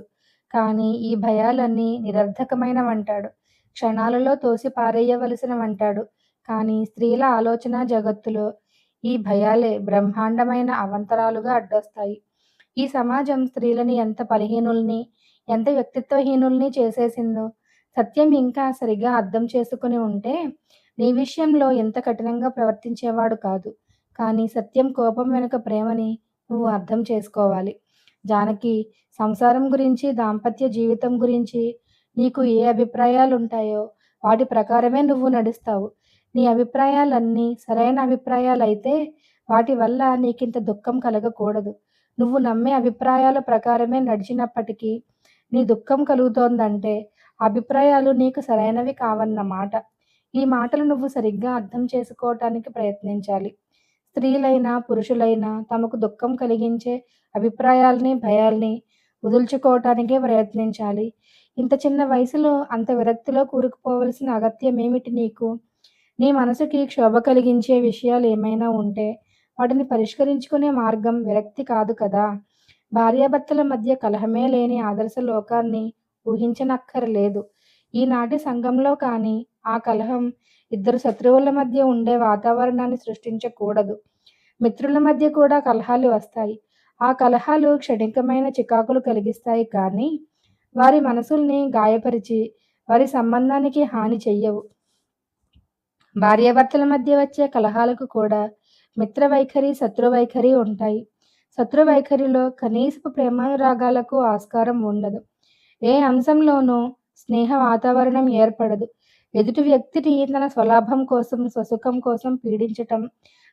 కానీ ఈ భయాలన్నీ నిరర్థకమైనవంటాడు. క్షణాలలో తోసి పారేయవలసినవంటాడు. కానీ స్త్రీల ఆలోచన జగత్తులో ఈ భయాలే బ్రహ్మాండమైన అవంతరాలుగా అడ్డొస్తాయి. ఈ సమాజం స్త్రీలని ఎంత బలహీనుల్ని, ఎంత వ్యక్తిత్వహీనుల్ని చేసేసిందో సత్యం ఇంకా సరిగా అర్థం చేసుకుని ఉంటే నీ విషయంలో ఎంత కఠినంగా ప్రవర్తించేవాడు కాదు. కానీ సత్యం కోపం వెనుక ప్రేమని నువ్వు అర్థం చేసుకోవాలి. జానకి, సంసారం గురించి, దాంపత్య జీవితం గురించి నీకు ఏ అభిప్రాయాలుంటాయో వాటి ప్రకారమే నువ్వు నడుస్తావు. నీ అభిప్రాయాలన్నీ సరైన అభిప్రాయాలైతే వాటి వల్ల నీకింత దుఃఖం కలగకూడదు. నువ్వు నమ్మే అభిప్రాయాల ప్రకారమే నడిచినప్పటికీ నీ దుఃఖం కలుగుతోందంటే అభిప్రాయాలు నీకు సరైనవి కావన్నమాట. ఈ మాటలు నువ్వు సరిగ్గా అర్థం చేసుకోవటానికి ప్రయత్నించాలి. స్త్రీలైనా పురుషులైనా తమకు దుఃఖం కలిగించే అభిప్రాయాల్ని, భయాల్ని వదుల్చుకోవటానికే ప్రయత్నించాలి. ఇంత చిన్న వయసులో అంత విరక్తిలో కూరుకుపోవలసిన అగత్యమేమిటి నీకు? నీ మనసుకి క్షోభ కలిగించే విషయాలు ఏమైనా ఉంటే వాటిని పరిష్కరించుకునే మార్గం విరక్తి కాదు కదా. భార్యాభర్తల మధ్య కలహమే లేని ఆదర్శ లోకాన్ని ఊహించనక్కరలేదు. ఈనాటి సంఘంలో కానీ ఆ కలహం ఇద్దరు శత్రువుల మధ్య ఉండే వాతావరణాన్ని సృష్టించకూడదు. మిత్రుల మధ్య కూడా కలహాలు వస్తాయి. ఆ కలహాలు క్షణికమైన చికాకులు కలిగిస్తాయి కానీ వారి మనసుల్ని గాయపరిచి వారి సంబంధానికి హాని చెయ్యవు. భార్యాభర్తల మధ్య వచ్చే కలహాలకు కూడా మిత్రవైఖరి, శత్రువైఖరి ఉంటాయి. శత్రువైఖరిలో కనీసపు ప్రేమానురాగాలకు ఆస్కారం ఉండదు. ఏ అంశంలోనూ స్నేహ వాతావరణం ఏర్పడదు. ఎదుటి వ్యక్తిని తన స్వలాభం కోసం, స్వసుఖం కోసం పీడించటం,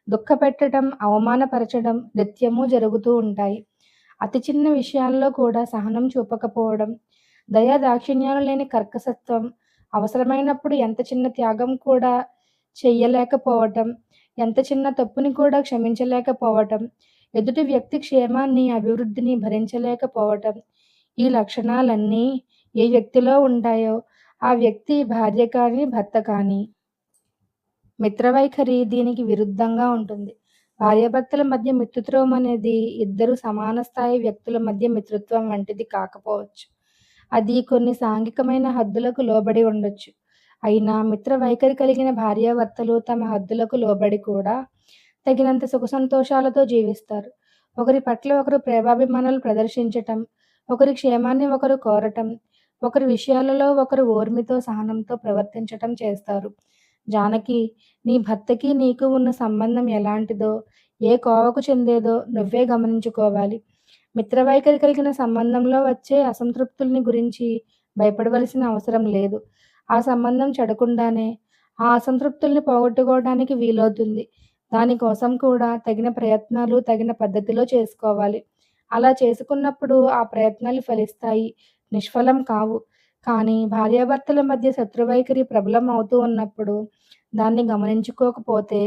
దుఃఖపెట్టడం, అవమానపరచడం నిత్యమూ జరుగుతూ ఉంటాయి. అతి చిన్న విషయాల్లో కూడా సహనం చూపకపోవడం, దయా దాక్షిణ్యాలు లేని కర్కశత్వం, అవసరమైనప్పుడు ఎంత చిన్న త్యాగం కూడా చెయ్యలేకపోవటం, ఎంత చిన్న తప్పుని కూడా క్షమించలేకపోవటం, ఎదుటి వ్యక్తి క్షేమాన్ని, అభివృద్ధిని భరించలేకపోవటం, ఈ లక్షణాలన్నీ ఏ వ్యక్తిలో ఉంటాయో ఆ వ్యక్తి భార్య కానీ, భర్త కానీ. మిత్రవైఖరి దీనికి విరుద్ధంగా ఉంటుంది. భార్యాభర్తల మధ్య మిత్రత్వం అనేది ఇద్దరు సమాన స్థాయి వ్యక్తుల మధ్య మిత్రత్వం వంటిది కాకపోవచ్చు. అది కొన్ని సాంఘికమైన హద్దులకు లోబడి ఉండొచ్చు. అయినా మిత్రవైఖరి కలిగిన భార్యాభర్తలు తమ హద్దులకు లోబడి కూడా తగినంత సుఖ సంతోషాలతో జీవిస్తారు. ఒకరి పట్ల ఒకరు ప్రేమాభిమానాలు ప్రదర్శించటం, ఒకరి క్షేమాన్ని ఒకరు కోరటం, ఒకరి విషయాలలో ఒకరు ఓర్మితో, సహనంతో ప్రవర్తించటం చేస్తారు. జానకి, నీ భర్తకి నీకు ఉన్న సంబంధం ఎలాంటిదో, ఏ కోవకు చెందేదో నువ్వే గమనించుకోవాలి. మిత్రవైఖరి కలిగిన సంబంధంలో వచ్చే అసంతృప్తుల్ని గురించి భయపడవలసిన అవసరం లేదు. ఆ సంబంధం చెడకుండానే ఆ అసంతృప్తుల్ని పోగొట్టుకోవడానికి వీలవుతుంది. దానికోసం కూడా తగిన ప్రయత్నాలు తగిన పద్ధతిలో చేసుకోవాలి. అలా చేసుకున్నప్పుడు ఆ ప్రయత్నాలు ఫలిస్తాయి, నిష్ఫలం కావు. కానీ భార్యాభర్తల మధ్య శత్రువైఖరి ప్రబలం అవుతూ ఉన్నప్పుడు దాన్ని గమనించుకోకపోతే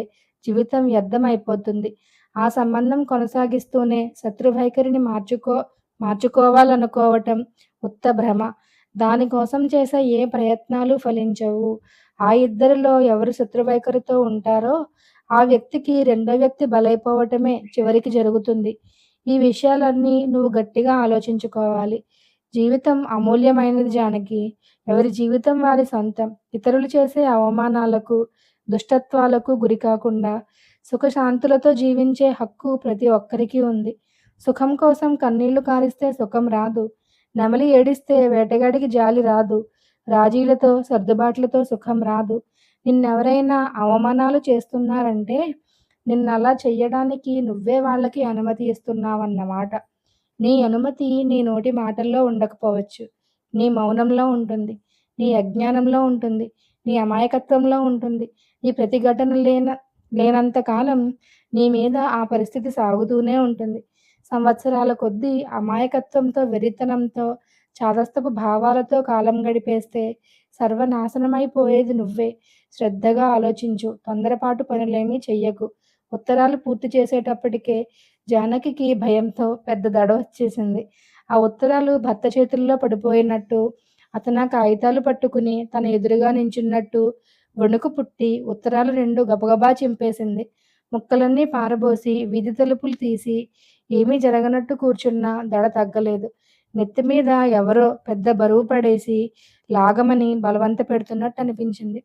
జీవితం వ్యర్థమైపోతుంది. ఆ సంబంధం కొనసాగిస్తూనే శత్రువైఖరిని మార్చుకోవాలనుకోవటం ఉత్త భ్రమ. దానికోసం చేసే ఏ ప్రయత్నాలు ఫలించవు. ఆ ఇద్దరిలో ఎవరు శత్రువైఖరితో ఉంటారో ఆ వ్యక్తికి రెండో వ్యక్తి బలైపోవటమే చివరికి జరుగుతుంది. ఈ విషయాలన్నీ నువ్వు గట్టిగా ఆలోచించుకోవాలి. జీవితం అమూల్యమైనది జానకి. ఎవరి జీవితం వారి సొంతం. ఇతరులు చేసే అవమానాలకు, దుష్టత్వాలకు గురికాకుండా సుఖశాంతులతో జీవించే హక్కు ప్రతి ఒక్కరికి ఉంది. సుఖం కోసం కన్నీళ్లు కారిస్తే సుఖం రాదు. నెమలి ఏడిస్తే వేటగాడికి జాలి రాదు. రాజీలతో, సర్దుబాట్లతో సుఖం రాదు. నిన్నెవరైనా అవమానాలు చేస్తున్నారంటే నిన్నలా చెయ్యడానికి నువ్వే వాళ్ళకి అనుమతి ఇస్తున్నావన్నమాట. నీ అనుమతి నీ నోటి మాటల్లో ఉండకపోవచ్చు. నీ మౌనంలో ఉంటుంది. నీ అజ్ఞానంలో ఉంటుంది. నీ అమాయకత్వంలో ఉంటుంది. నీ ప్రతిఘటన లేనంత కాలం నీ మీద ఆ పరిస్థితి సాగుతూనే ఉంటుంది. సంవత్సరాల కొద్దీ అమాయకత్వంతో, వెర్రితనంతో, చాదస్తపు భావాలతో కాలం గడిపేస్తే సర్వనాశనమైపోయేది నువ్వే. శ్రద్ధగా ఆలోచించు. తొందరపాటు పనులేమీ చెయ్యకు. ఉత్తరాలు పూర్తి చేసేటప్పటికే జానకికి భయంతో పెద్ద దడ వచ్చేసింది. ఆ ఉత్తరాలు భర్త చేతుల్లో పడిపోయినట్టు, అతను ఆ కాగితాలు పట్టుకుని తన ఎదురుగా నించున్నట్టు వణుకు పుట్టి ఉత్తరాలు 2 గబగబా చింపేసింది. ముక్కలన్నీ పారబోసి వీధి తలుపులు తీసి ఏమీ జరగనట్టు కూర్చున్నా దడ తగ్గలేదు. నెత్తిమీద ఎవరో పెద్ద బరువు పడేసి లాగమని బలవంత పెడుతున్నట్టు అనిపించింది.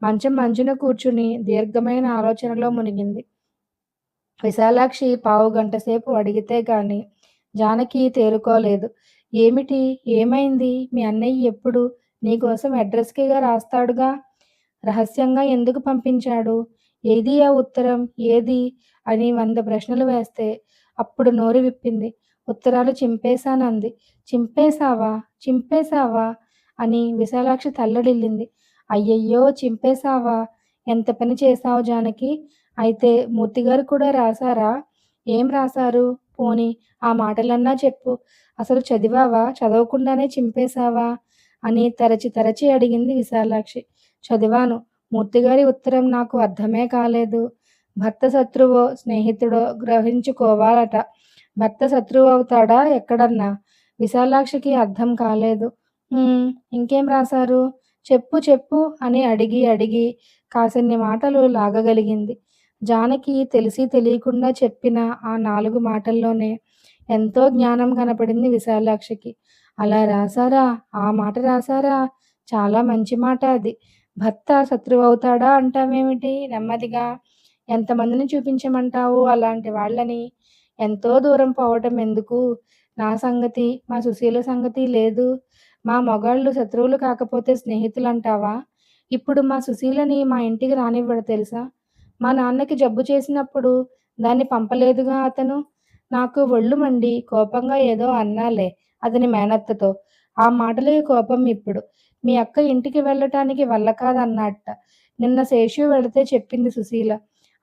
మంచం అంచున కూర్చుని దీర్ఘమైన ఆలోచనలో మునిగింది. విశాలాక్షి పావుగంట సేపు అడిగితే గాని జానకి తేరుకోలేదు. ఏమిటి? ఏమైంది? మీ అన్నయ్య ఎప్పుడు? నీకోసం అడ్రస్‌కిగా రాస్తాడుగా? రహస్యంగా ఎందుకు పంపించాడు? ఏదీ ఆ ఉత్తరం? ఏది? అని 100 ప్రశ్నలు వేస్తే అప్పుడు నోరు విప్పింది. ఉత్తరాలు చింపేశానంది. చింపేశావా? చింపేశావా? అని విశాలాక్షి తల్లడిల్లింది. అయ్యయ్యో! చింపేశావా? ఎంత పని చేశావు జానకి! అయితే మూర్తిగారు కూడా రాశారా? ఏం రాశారు? పోనీ ఆ మాటలన్నా చెప్పు. అసలు చదివావా? చదవకుండానే చింపేశావా? అని తరచి తరచి అడిగింది విశాలాక్షి. చదివాను. మూర్తిగారి ఉత్తరం నాకు అర్థమే కాలేదు. భర్త శత్రువో, స్నేహితుడో గ్రహించుకోవాలట. భర్త శత్రువవుతాడా ఎక్కడన్నా? విశాలాక్షికి అర్థం కాలేదు. ఇంకేం రాశారు? చెప్పు చెప్పు అని అడిగి అడిగి కాసిన్ని మాటలు లాగగలిగింది. జానకి తెలిసి తెలియకుండా చెప్పిన ఆ 4 మాటల్లోనే ఎంతో జ్ఞానం కనపడింది విశాలాక్షికి. అలా రాశారా? ఆ మాట రాశారా? చాలా మంచి మాట అది. భర్త శత్రువవుతాడా అంటావేమిటి నెమ్మదిగా? ఎంతమందిని చూపించమంటావు అలాంటి వాళ్ళని? ఎంతో దూరం పోవటం ఎందుకు? నా సంగతి, మా సుశీల సంగతి లేదు. మా మగాళ్ళు శత్రువులు కాకపోతే స్నేహితులంటావా? ఇప్పుడు మా సుశీలని మా ఇంటికి రానివ్వడు తెలుసా? మా నాన్నకి జబ్బు చేసినప్పుడు దాన్ని పంపలేదుగా అతను. నాకు ఒళ్ళు మండి కోపంగా ఏదో అన్నాలే అతని మేనత్తతో. ఆ మాటలకి కోపం ఇప్పుడు. మీ అక్క ఇంటికి వెళ్ళటానికి వల్ల కాదన్నట్ట. నిన్న శేషు వెళితే చెప్పింది సుశీల.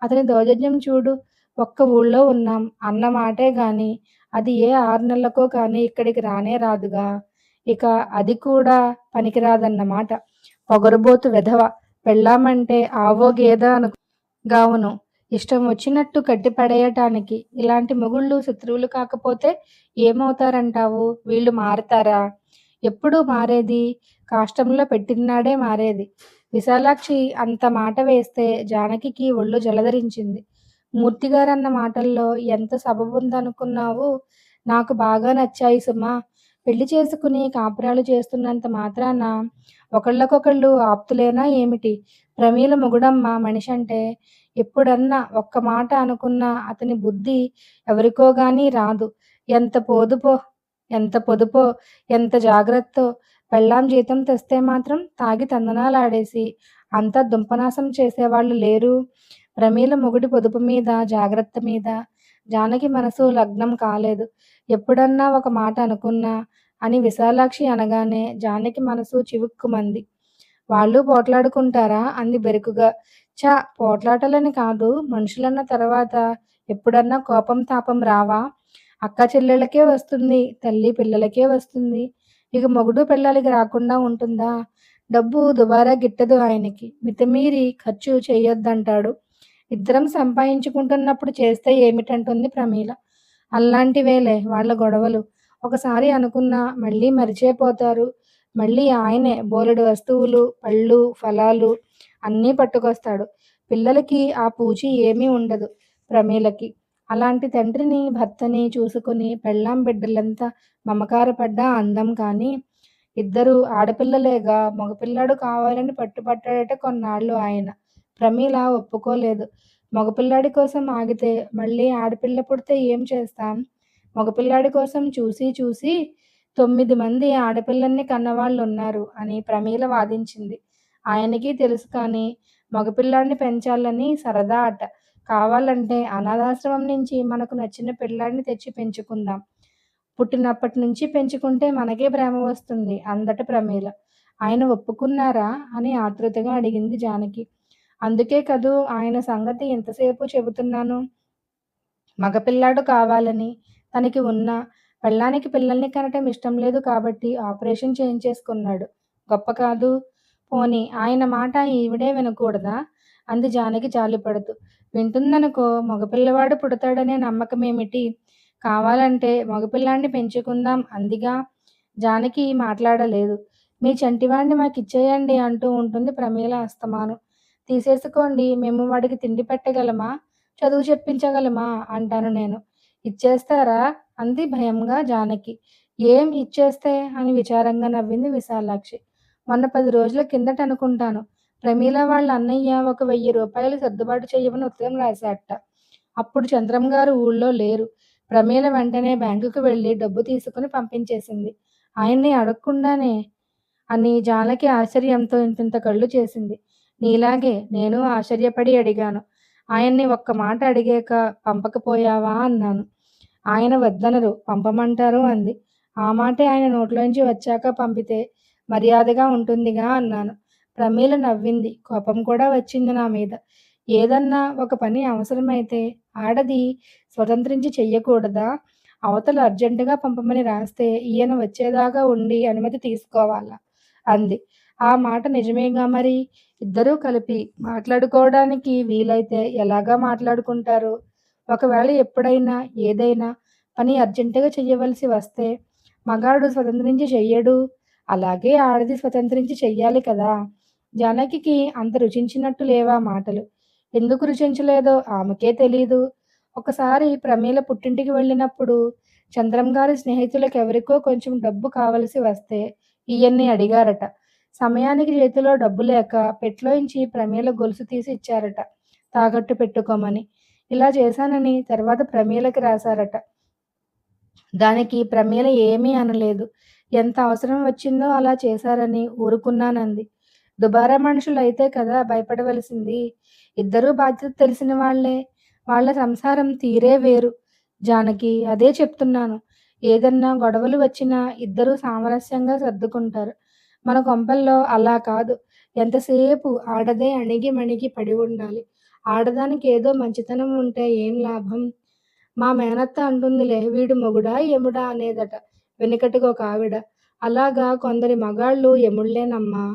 అతని దౌర్జన్యం చూడు. ఒక్క ఊళ్ళో ఉన్నాం అన్న మాటే గాని, అది ఏ 6 నెలలకో కానీ ఇక్కడికి రానే రాదుగా. ఇక అది కూడా పనికిరాదన్నమాట. పొగరుబోతు వెధవ. పెళ్ళామంటే ఆవో గేదో గావును. ఇష్టం వచ్చినట్టు కట్టిపడేయటానికి. ఇలాంటి మొగుళ్ళు శత్రువులు కాకపోతే ఏమవుతారంటావు? వీళ్ళు మారతారా? ఎప్పుడు మారేది? కాష్టంలో పెట్టినాడే మారేది. విశాలాక్షి అంత మాట వేస్తే జానకికి ఒళ్ళు జలధరించింది. మూర్తిగారన్న మాటల్లో ఎంత సబబుందనుకున్నావు? నాకు బాగా నచ్చాయి సుమా! పెళ్లి చేసుకుని కాపురాలు చేస్తున్నంత మాత్రాన ఒకళ్ళకొకళ్ళు ఆప్తులేనా ఏమిటి? ప్రమీల మొగుడమ్మ మనిషంటే ఎప్పుడన్నా ఒక్క మాట అనుకున్నా అతని బుద్ధి ఎవరికోగాని రాదు. ఎంత పోదుపో, ఎంత పొదుపో, ఎంత జాగ్రత్తో. పెళ్ళాం జీతం తెస్తే మాత్రం తాగి తందనాలాడేసి అంతా దుంపనాశం చేసేవాళ్ళు లేరు. ప్రమీల మొగుడి పొదుపు మీద, జాగ్రత్త మీద జానకి మనసు లగ్నం కాలేదు. ఎప్పుడన్నా ఒక మాట అనుకున్నా అని విశాలాక్షి అనగానే జానకి మనసు చివుక్కుమంది. వాళ్ళు పోట్లాడుకుంటారా? అంది బెరుకుగా. ఛ! పోట్లాటలని కాదు, మనుషులన్న తర్వాత ఎప్పుడన్నా కోపం తాపం రావా? అక్క చెల్లెళ్ళకే వస్తుంది, తల్లి పిల్లలకే వస్తుంది. ఇక మొగుడు పెళ్ళాలికి రాకుండా ఉంటుందా? డబ్బు దుబారా గిట్టదు ఆయనకి. మితిమీరి ఖర్చు చెయ్యొద్దంటాడు. ఇద్దరం సంపాదించుకుంటున్నప్పుడు చేస్తే ఏమిటంటుంది ప్రమీల. అల్లాంటివేలే వాళ్ళ గొడవలు. ఒకసారి అనుకున్నా మళ్ళీ మరిచిపోతారు. మళ్ళీ ఆయనే బోలెడు వస్తువులు, పళ్ళు, ఫలాలు అన్నీ పట్టుకొస్తాడు. పిల్లలకి ఆ పూచీ ఏమీ ఉండదు ప్రమీలకి. అలాంటి తండ్రిని, భర్తని చూసుకుని పెళ్ళాం బిడ్డలంతా మమకారపడ్డా అందం కానీ, ఇద్దరు ఆడపిల్లలేగా మగపిల్లాడు కావాలని పట్టుబట్టాడట కొన్నాళ్ళు ఆయన. ప్రమీల ఒప్పుకోలేదు. మగపిల్లాడి కోసం ఆగితే మళ్ళీ ఆడపిల్ల పుడితే ఏం చేస్తాం? మగపిల్లాడి కోసం చూసి చూసి 9 మంది ఆడపిల్లల్ని కన్నవాళ్ళున్నారు అని ప్రమీల వాదించింది. ఆయనకి తెలుసు కానీ మగపిల్లాడిని పెంచాలని సరదా అట. కావాలంటే అనాథాశ్రమం నుంచి మనకు నచ్చిన పిల్లాడిని తెచ్చి పెంచుకుందాం. పుట్టినప్పటి నుంచి పెంచుకుంటే మనకే ప్రేమ వస్తుంది అందట ప్రమీల. ఆయన ఒప్పుకున్నారా? అని ఆతృతగా అడిగింది జానకి. అందుకే కదూ ఆయన సంగతి ఎంతసేపు చెబుతున్నాను. మగపిల్లాడు కావాలని. తనకి ఉన్న పెళ్ళానికి పిల్లల్ని కనటం ఇష్టం లేదు కాబట్టి ఆపరేషన్ చేయించేసుకున్నాడు. గొప్ప కాదు. పోనీ ఆయన మాట ఈవిడే వినకూడదా? అంది జానకి జాలిపడుతూ. వింటుందనుకో, మగపిల్లవాడు పుడతాడనే నమ్మకమేమిటి? కావాలంటే మగపిల్లాడిని పెంచుకుందాం అందిగా. జానకి మాట్లాడలేదు. మీ చంటివాడిని మాకిచ్చేయండి అంటూ ఉంటుంది ప్రమీల అస్తమానం. తీసేసుకోండి, మేము వాడికి తిండి పెట్టగలమా? చదువు చెప్పించగలమా అంటాను నేను. ఇచ్చేస్తారా? అంది భయంగా జానకి. ఏం ఇచ్చేస్తే? అని విచారంగా నవ్వింది విశాలాక్షి. మొన్న 10 రోజుల కిందట అనుకుంటాను. ప్రమీల వాళ్ళ అన్నయ్య ఒక 1000 రూపాయలు సర్దుబాటు చెయ్యమని ఉత్తరం రాశాడట. అప్పుడు చంద్రం గారు ఊళ్ళో లేరు. ప్రమీల వెంటనే బ్యాంకుకు వెళ్ళి డబ్బు తీసుకుని పంపించేసింది. ఆయన్ని అడగకుండానే అని జానకి ఆశ్చర్యంతో ఇంతింత కళ్ళు చేసింది. నీలాగే నేను ఆశ్చర్యపడి అడిగాను. ఆయన్ని ఒక్క మాట అడిగాక పంపకపోయావా అన్నాను. ఆయన వద్దనరు, పంపమంటారు అంది. ఆ మాటే ఆయన నోట్లోంచి వచ్చాక పంపితే మర్యాదగా ఉంటుందిగా అన్నాను. ప్రమీల నవ్వింది. కోపం కూడా వచ్చింది నా మీద. ఏదన్నా ఒక పని అవసరమైతే ఆడది స్వతంత్రించి చెయ్యకూడదా? అవతల అర్జెంటుగా పంపమని రాస్తే ఈయన వచ్చేదాకా ఉండి అనుమతి తీసుకోవాలా? అంది. ఆ మాట నిజమేగా మరి. ఇద్దరూ కలిపి మాట్లాడుకోవడానికి వీలైతే ఎలాగా మాట్లాడుకుంటారు? ఒకవేళ ఎప్పుడైనా ఏదైనా పని అర్జెంటుగా చెయ్యవలసి వస్తే మగాడు స్వతంత్రించి చెయ్యడు. అలాగే ఆడది స్వతంత్రించి చెయ్యాలి కదా! జానకికి అంత రుచించినట్టు లేవా మాటలు. ఎందుకు రుచించలేదో ఆమెకే తెలీదు. ఒకసారి ప్రమీల పుట్టింటికి వెళ్ళినప్పుడు చంద్రం గారి స్నేహితులకెవరికో కొంచెం డబ్బు కావలసి వస్తే ఈయన్ని అడిగారట. సమయానికి చేతిలో డబ్బు లేక పెట్లోంచి ప్రమీల గొలుసు తీసి ఇచ్చారట తాకట్టు పెట్టుకోమని. ఇలా చేశానని తర్వాత ప్రమీలకి రాశారట. దానికి ప్రమీల ఏమీ అనలేదు. ఎంత అవసరం వచ్చిందో అలా చేశారని ఊరుకున్నానంది. దుబారా మనుషులైతే కదా భయపడవలసింది. ఇద్దరూ బాధ్యత తెలిసిన వాళ్లే. వాళ్ళ సంసారం తీరే వేరు. జానకి, అదే చెప్తున్నాను. ఏదన్నా గొడవలు వచ్చినా ఇద్దరూ సామరస్యంగా సర్దుకుంటారు. మన కొంపల్లో అలా కాదు. ఎంతసేపు ఆడదే అణిగి మణిగి పడి ఉండాలి. ఆడదానికి ఏదో మంచితనం ఉంటే ఏం లాభం? మా మేనత్త అంటుందిలే, వీడు మొగుడా యముడా అనేదట వెనకటికి ఒక ఆవిడ. అలాగా కొందరి మగాళ్ళు యముళ్ళేనమ్మా.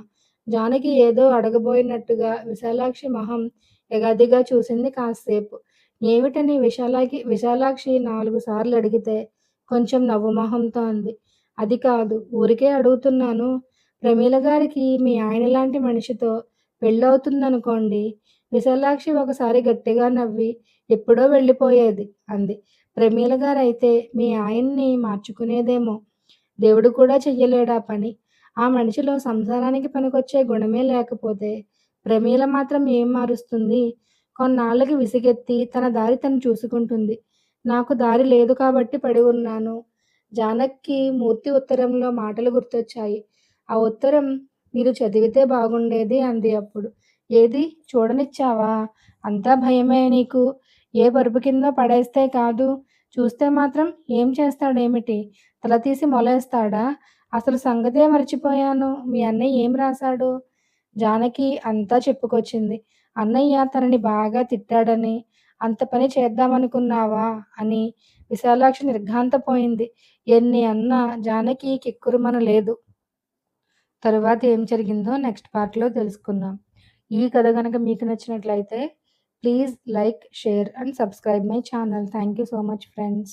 జానకి ఏదో అడగబోయినట్టుగా విశాలాక్షి మొహం ఎగాదిగా చూసింది కాస్సేపు. ఏమిటని విశాలాక్షి 4 సార్లు అడిగితే కొంచెం నవ్వు మొహంతో అంది. అది కాదు, ఊరికే అడుగుతున్నాను. ప్రమీల గారికి మీ ఆయనలాంటి మనిషితో పెళ్ళవుతుందనుకోండి. విశాలాక్షి ఒకసారి గట్టిగా నవ్వి ఎప్పుడో వెళ్ళిపోయేది అంది. ప్రమీల గారైతే మీ ఆయన్ని మార్చుకునేదేమో. దేవుడు కూడా చెయ్యలేడా పని. ఆ మనిషిలో సంసారానికి పనికొచ్చే గుణమే లేకపోతే ప్రమీల మాత్రం ఏం మారుస్తుంది? కొన్నాళ్ళకి విసిగెత్తి తన దారి తను చూసుకుంటుంది. నాకు దారి లేదు కాబట్టి పడి ఉన్నాను. జానకి మూర్తి ఉత్తరంలో మాటలు గుర్తొచ్చాయి. ఆ ఉత్తరం మీరు చదివితే బాగుండేది అంది అప్పుడు. ఏది చూడనిచ్చావా? అంతా భయమే నీకు. ఏ పరుపు కిందో పడేస్తే కాదు. చూస్తే మాత్రం ఏం చేస్తాడేమిటి? తల తీసి మొలేస్తాడా? అసలు సంగతే మర్చిపోయాను. మీ అన్నయ్య ఏం రాశాడు? జానకి అంతా చెప్పుకొచ్చింది. అన్నయ్య తనని బాగా తిట్టాడని, అంత పని చేద్దామనుకున్నావా అని. విశాలాక్షి నిర్ఘాంతపోయింది. ఎన్ని అన్నా జానకి కిక్కురుమనలేదు. తరువాత ఏం జరిగిందో నెక్స్ట్ పార్ట్‌లో తెలుసుకుందాం. ఈ కథ గనక మీకు నచ్చినట్లయితే please like, share and subscribe my channel. Thank you so much friends.